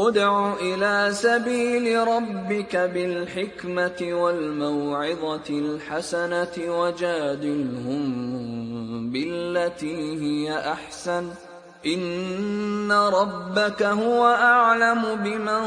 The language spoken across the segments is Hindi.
उदउ इला सबील रब्बिक बिलहिकमति वल्मौइज़तिल हसनति वजादिलहुम बिल्लती हिय अहसन इन्न रब्बक हुव अअलमु बिमन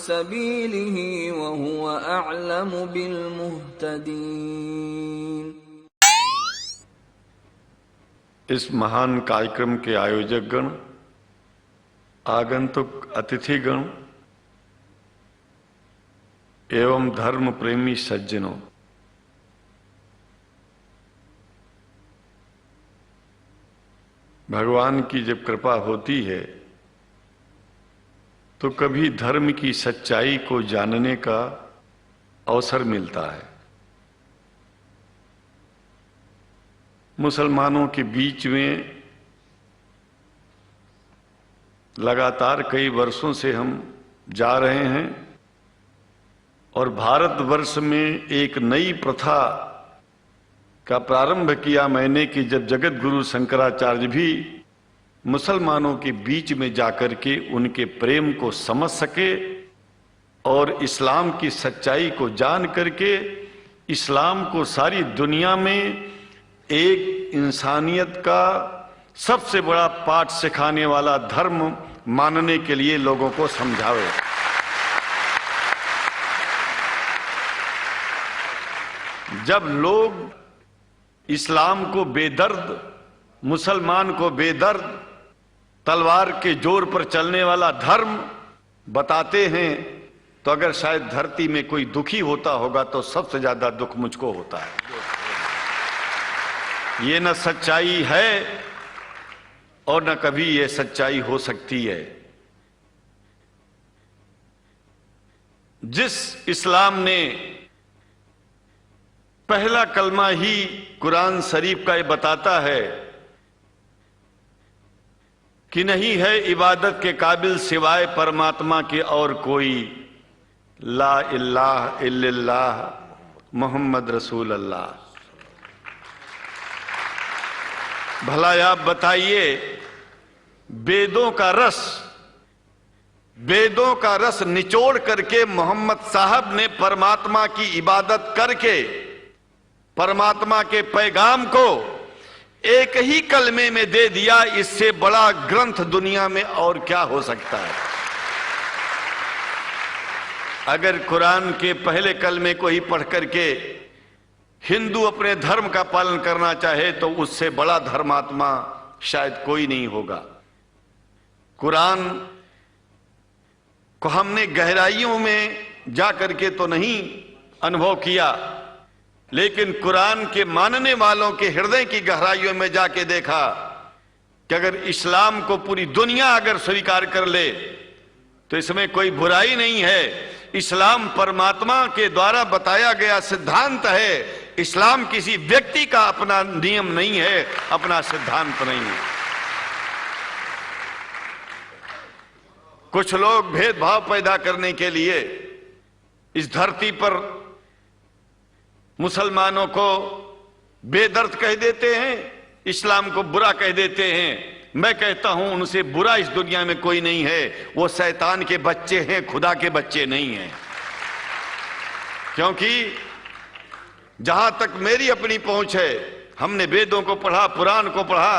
सबीलिही व हुव अअलमु बिलमुहतदीन। इस महान कार्यक्रम के आयोजक गण, आगंतुक अतिथिगण एवं धर्म प्रेमी सज्जनों, भगवान की जब कृपा होती है तो कभी धर्म की सच्चाई को जानने का अवसर मिलता है। मुसलमानों के बीच में लगातार कई वर्षों से हम जा रहे हैं और भारतवर्ष में एक नई प्रथा का प्रारंभ किया मैंने कि जब जगत गुरु शंकराचार्य भी मुसलमानों के बीच में जाकर के उनके प्रेम को समझ सके और इस्लाम की सच्चाई को जान करके इस्लाम को सारी दुनिया में एक इंसानियत का सबसे बड़ा पाठ सिखाने वाला धर्म मानने के लिए लोगों को समझावे। जब लोग इस्लाम को बेदर्द, मुसलमान को बेदर्द, तलवार के जोर पर चलने वाला धर्म बताते हैं तो अगर शायद धरती में कोई दुखी होता होगा तो सबसे ज्यादा दुख मुझको होता है। ये न सच्चाई है और न कभी ये सच्चाई हो सकती है। जिस इस्लाम ने पहला कलमा ही कुरान शरीफ का ये बताता है कि नहीं है इबादत के काबिल सिवाय परमात्मा के और कोई, ला इलाहा इल्लल्लाह मोहम्मद रसूल अल्लाह। भला आप बताइए, वेदों का रस निचोड़ करके मोहम्मद साहब ने परमात्मा की इबादत करके परमात्मा के पैगाम को एक ही कलमे में दे दिया। इससे बड़ा ग्रंथ दुनिया में और क्या हो सकता है। अगर कुरान के पहले कलमे को ही पढ़ करके हिंदू अपने धर्म का पालन करना चाहे तो उससे बड़ा धर्मात्मा शायद कोई नहीं होगा। कुरान को हमने गहराइयों में जाकर के तो नहीं अनुभव किया, लेकिन कुरान के मानने वालों के हृदय की गहराइयों में जाके देखा कि अगर इस्लाम को पूरी दुनिया अगर स्वीकार कर ले तो इसमें कोई बुराई नहीं है। इस्लाम परमात्मा के द्वारा बताया गया सिद्धांत है। इस्लाम किसी व्यक्ति का अपना नियम नहीं है, अपना सिद्धांत नहीं है। कुछ लोग भेदभाव पैदा करने के लिए इस धरती पर मुसलमानों को बेदर्द कह देते हैं, इस्लाम को बुरा कह देते हैं। मैं कहता हूं उनसे बुरा इस दुनिया में कोई नहीं है। वो शैतान के बच्चे हैं, खुदा के बच्चे नहीं हैं। क्योंकि जहां तक मेरी अपनी पहुंच है, हमने वेदों को पढ़ा, पुराण को पढ़ा,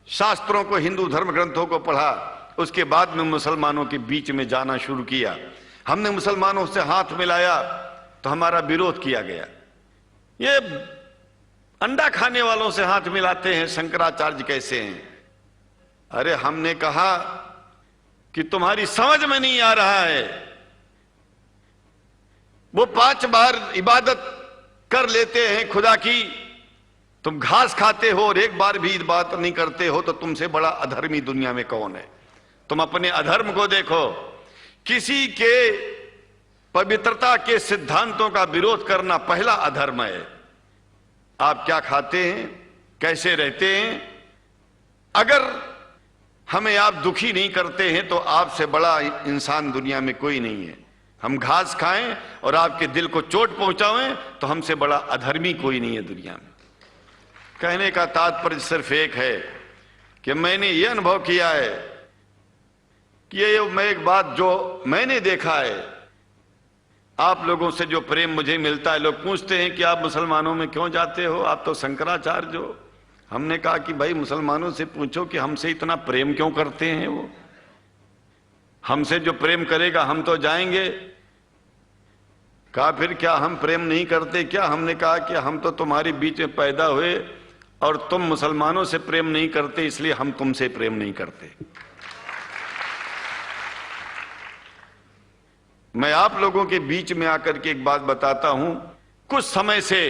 शास्त्रों को, हिंदू धर्म ग्रंथों को पढ़ा। उसके बाद में मुसलमानों के बीच में जाना शुरू किया। हमने मुसलमानों से हाथ मिलाया तो हमारा विरोध किया गया। ये अंडा खाने वालों से हाथ मिलाते हैं, शंकराचार्य कैसे हैं? अरे हमने कहा कि तुम्हारी समझ में नहीं आ रहा है। वो 5 बार इबादत कर लेते हैं खुदा की, तुम घास खाते हो और एक बार भी इबादत नहीं करते हो, तो तुमसे बड़ा अधर्मी दुनिया में कौन है? तुम अपने अधर्म को देखो। किसी के पवित्रता के सिद्धांतों का विरोध करना पहला अधर्म है। आप क्या खाते हैं, कैसे रहते हैं, अगर हमें आप दुखी नहीं करते हैं तो आपसे बड़ा इंसान दुनिया में कोई नहीं है। हम घास खाएं और आपके दिल को चोट पहुंचाएं तो हमसे बड़ा अधर्मी कोई नहीं है दुनिया में। कहने का तात्पर्य सिर्फ एक है कि मैंने ये अनुभव किया है कि ये मैं एक बात जो मैंने देखा है, आप लोगों से जो प्रेम मुझे मिलता है, लोग पूछते हैं कि आप मुसलमानों में क्यों जाते हो, आप तो शंकराचार्य हो। हमने कहा कि भाई मुसलमानों से पूछो कि हमसे इतना प्रेम क्यों करते हैं, वो हमसे जो प्रेम करेगा हम तो जाएंगे। कहा फिर क्या हम प्रेम नहीं करते क्या? हमने कहा कि हम तो तुम्हारे बीच में पैदा हुए और तुम मुसलमानों से प्रेम नहीं करते, इसलिए हम तुमसे प्रेम नहीं करते। मैं आप लोगों के बीच में आकर के एक बात बताता हूं, कुछ समय से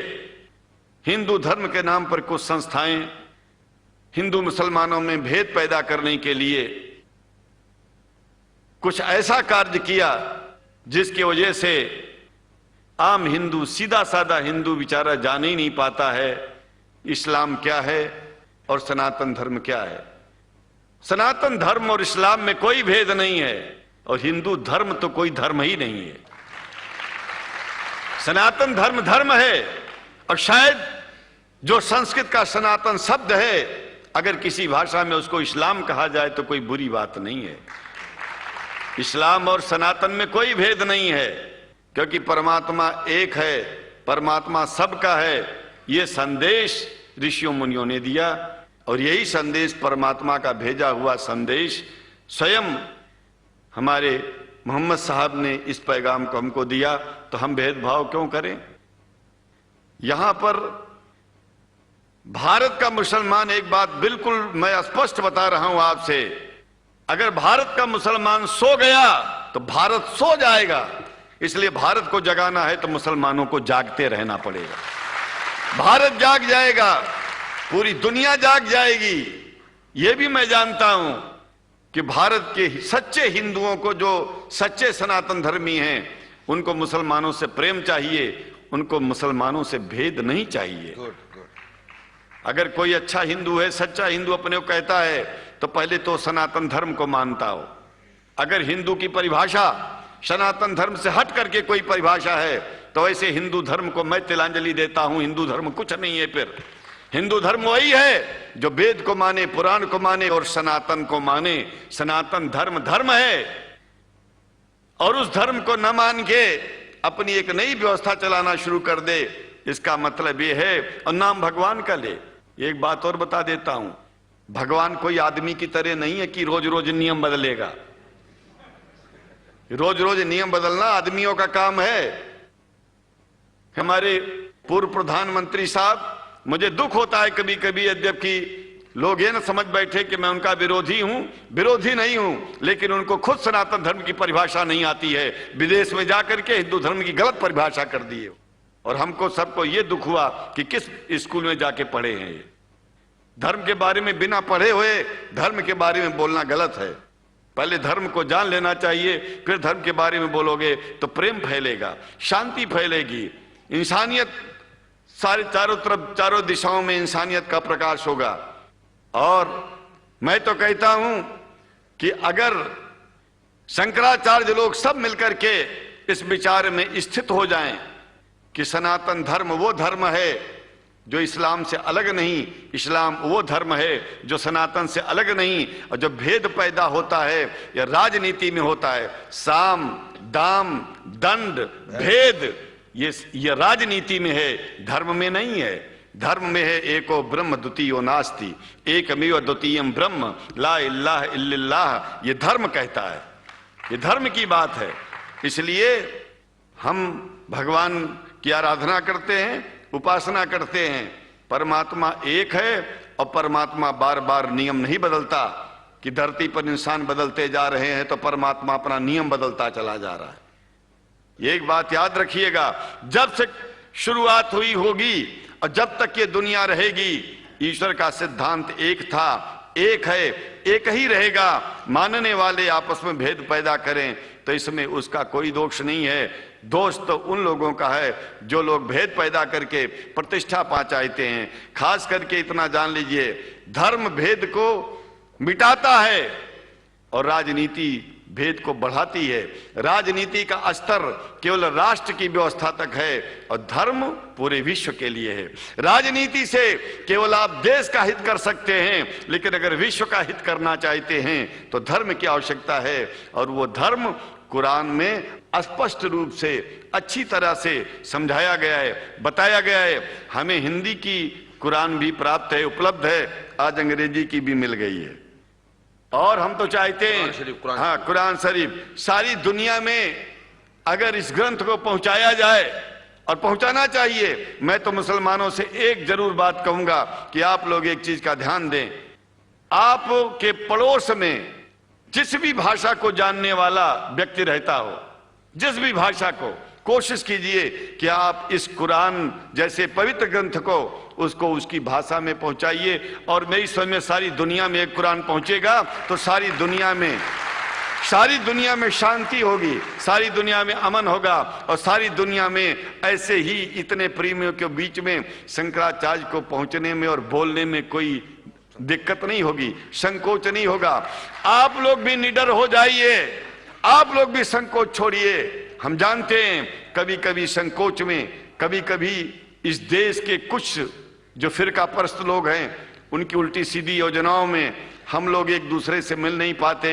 हिंदू धर्म के नाम पर कुछ संस्थाएं हिंदू मुसलमानों में भेद पैदा करने के लिए कुछ ऐसा कार्य किया जिसकी वजह से आम हिंदू, सीधा साधा हिंदू बेचारा जान ही नहीं पाता है इस्लाम क्या है और सनातन धर्म क्या है। सनातन धर्म और इस्लाम में कोई भेद नहीं है और हिंदू धर्म तो कोई धर्म ही नहीं है। सनातन धर्म धर्म है और शायद जो संस्कृत का सनातन शब्द है, अगर किसी भाषा में उसको इस्लाम कहा जाए तो कोई बुरी बात नहीं है। इस्लाम और सनातन में कोई भेद नहीं है, क्योंकि परमात्मा एक है, परमात्मा सबका है। ये संदेश ऋषियों मुनियों ने दिया और यही संदेश, परमात्मा का भेजा हुआ संदेश, स्वयं हमारे मोहम्मद साहब ने इस पैगाम को हमको दिया। तो हम भेदभाव क्यों करें? यहां पर भारत का मुसलमान, एक बात बिल्कुल मैं स्पष्ट बता रहा हूं आपसे, अगर भारत का मुसलमान सो गया तो भारत सो जाएगा। इसलिए भारत को जगाना है तो मुसलमानों को जागते रहना पड़ेगा। भारत जाग जाएगा, पूरी दुनिया जाग जाएगी। यह भी मैं जानता हूं कि भारत के सच्चे हिंदुओं को, जो सच्चे सनातन धर्मी हैं, उनको मुसलमानों से प्रेम चाहिए, उनको मुसलमानों से भेद नहीं चाहिए। अगर कोई अच्छा हिंदू है, सच्चा हिंदू अपने को कहता है, तो पहले तो सनातन धर्म को मानता हो। अगर हिंदू की परिभाषा सनातन धर्म से हट करके कोई परिभाषा है तो ऐसे हिंदू धर्म को मैं तिलांजलि देता हूं। हिंदू धर्म कुछ नहीं है। फिर हिंदू धर्म वही है जो वेद को माने, पुराण को माने और सनातन को माने। सनातन धर्म धर्म है और उस धर्म को न मान के अपनी एक नई व्यवस्था चलाना शुरू कर दे, इसका मतलब यह है, और नाम भगवान का ले। एक बात और बता देता हूं, भगवान कोई आदमी की तरह नहीं है कि रोज रोज नियम बदलेगा। रोज रोज नियम बदलना आदमियों का काम है। हमारे पूर्व प्रधानमंत्री साहब, मुझे दुख होता है कभी कभी, यद्यपि लोग ये न समझ बैठे कि मैं उनका विरोधी हूं। विरोधी नहीं हूं, लेकिन उनको खुद सनातन धर्म की परिभाषा नहीं आती है। विदेश में जाकर के हिंदू धर्म की गलत परिभाषा कर दी है। और हमको सबको ये दुख हुआ कि किस स्कूल में जाके पढ़े हैं ये। धर्म के बारे में बिना पढ़े हुए धर्म के बारे में बोलना गलत है। पहले धर्म को जान लेना चाहिए, फिर धर्म के बारे में बोलोगे तो प्रेम फैलेगा, शांति फैलेगी, इंसानियत सारे चारों तरफ, चारों दिशाओं में इंसानियत का प्रकाश होगा। और मैं तो कहता हूं कि अगर शंकराचार्य लोग सब मिलकर के इस विचार में स्थित हो जाएं कि सनातन धर्म वो धर्म है जो इस्लाम से अलग नहीं, इस्लाम वो धर्म है जो सनातन से अलग नहीं, और जो भेद पैदा होता है या राजनीति में होता है, साम दाम दंड भेद, ये राजनीति में है, धर्म में नहीं है। धर्म में है एको ब्रह्म द्वितीयो नास्ति, एकमेव द्वितीयम ब्रह्म ला इलाहा इल्लल्लाह। ये धर्म कहता है, ये धर्म की बात है। इसलिए हम भगवान की आराधना करते हैं, उपासना करते हैं। परमात्मा एक है और परमात्मा बार बार नियम नहीं बदलता कि धरती पर इंसान बदलते जा रहे हैं तो परमात्मा अपना नियम बदलता चला जा रहा है। ये एक बात याद रखिएगा, जब से शुरुआत हुई होगी और जब तक ये दुनिया रहेगी, ईश्वर का सिद्धांत एक था, एक है, एक ही रहेगा। मानने वाले आपस में भेद पैदा करें तो इसमें उसका कोई दोष नहीं है। दोष तो उन लोगों का है जो लोग भेद पैदा करके प्रतिष्ठा पा चाहते हैं। खास करके इतना जान लीजिए, धर्म भेद को मिटाता है, और राजनीति भेद को बढ़ाती है। राजनीति का स्तर केवल राष्ट्र की व्यवस्था तक है और धर्म पूरे विश्व के लिए है। राजनीति से केवल आप देश का हित कर सकते हैं, लेकिन अगर विश्व का हित करना चाहते हैं तो धर्म की आवश्यकता है, और वो धर्म कुरान में स्पष्ट रूप से अच्छी तरह से समझाया गया है, बताया गया है। हमें हिंदी की कुरान भी प्राप्त है, उपलब्ध है, आज अंग्रेजी की भी मिल गई है। और हम तो चाहते हैं हाँ, कुरान शरीफ सारी दुनिया में अगर इस ग्रंथ को पहुंचाया जाए, और पहुंचाना चाहिए। मैं तो मुसलमानों से एक जरूर बात कहूंगा कि आप लोग एक चीज का ध्यान दें, आपके पड़ोस में जिस भी भाषा को जानने वाला व्यक्ति रहता हो, जिस भी भाषा को, कोशिश कीजिए कि आप इस कुरान जैसे पवित्र ग्रंथ को उसको उसकी भाषा में पहुंचाइए। और मेरी समझ में सारी दुनिया में एक कुरान पहुंचेगा तो सारी दुनिया में शांति होगी, सारी दुनिया में अमन होगा, और सारी दुनिया में ऐसे ही इतने प्रेमियों के बीच में शंकराचार्य को पहुंचने में और बोलने में कोई दिक्कत नहीं होगी, संकोच नहीं होगा। आप लोग भी निडर हो जाइए, आप लोग भी संकोच छोड़िए। हम जानते हैं कभी कभी संकोच में, कभी कभी इस देश के कुछ जो फिरका परस्त लोग हैं उनकी उल्टी सीधी योजनाओं में हम लोग एक दूसरे से मिल नहीं पाते।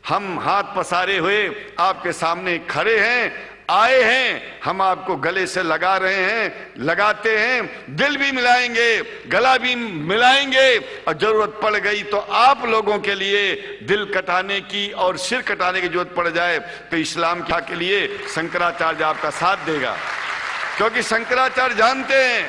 हम हाथ पसारे हुए आपके सामने खड़े हैं, आए हैं, हम आपको गले से लगा रहे हैं, लगाते हैं, दिल भी मिलाएंगे, गला भी मिलाएंगे, और जरूरत पड़ गई तो आप लोगों के लिए दिल कटाने की और सिर कटाने की जरूरत पड़ जाए तो इस्लाम के लिए शंकराचार्य आपका साथ देगा। क्योंकि शंकराचार्य जानते हैं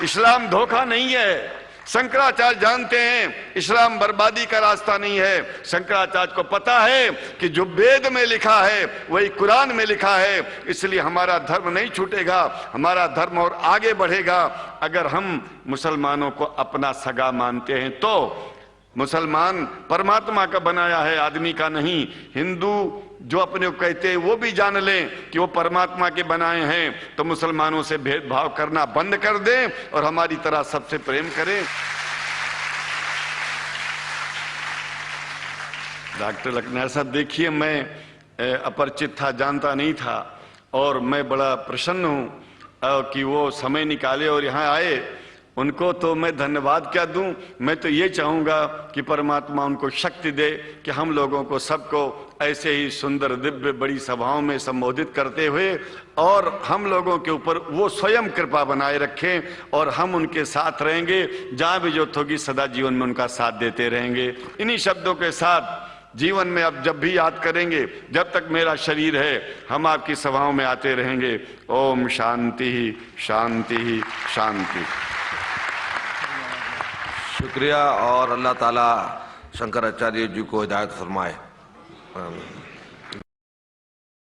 इस्लाम धोखा नहीं है, शंकराचार्य जानते हैं इस्लाम बर्बादी का रास्ता नहीं है। शंकराचार्य को पता है कि जो वेद में लिखा है वही कुरान में लिखा है, इसलिए हमारा धर्म नहीं छूटेगा, हमारा धर्म और आगे बढ़ेगा। अगर हम मुसलमानों को अपना सगा मानते हैं तो मुसलमान परमात्मा का बनाया है, आदमी का नहीं। हिंदू जो अपने को कहते हैं वो भी जान लें कि वो परमात्मा के बनाए हैं, तो मुसलमानों से भेदभाव करना बंद कर दें और हमारी तरह सबसे प्रेम करें। डॉक्टर लखनऊ साहब, देखिए मैं अपरिचित था, जानता नहीं था, और मैं बड़ा प्रसन्न हूं कि वो समय निकाले और यहाँ आए। उनको तो मैं धन्यवाद क्या दूं, मैं तो ये चाहूंगा कि परमात्मा उनको शक्ति दे कि हम लोगों को सबको ऐसे ही सुंदर दिव्य बड़ी सभाओं में संबोधित करते हुए और हम लोगों के ऊपर वो स्वयं कृपा बनाए रखें और हम उनके साथ रहेंगे, जहां भी जरूरत होगी सदा जीवन में उनका साथ देते रहेंगे। इन्हीं शब्दों के साथ जीवन में अब जब भी याद करेंगे, जब तक मेरा शरीर है, हम आपकी सभाओं में आते रहेंगे। ओम शांति ही शांति ही शांति। शुक्रिया, और अल्लाह ताला शंकराचार्य जी को हिदायत फरमाए। आमीन।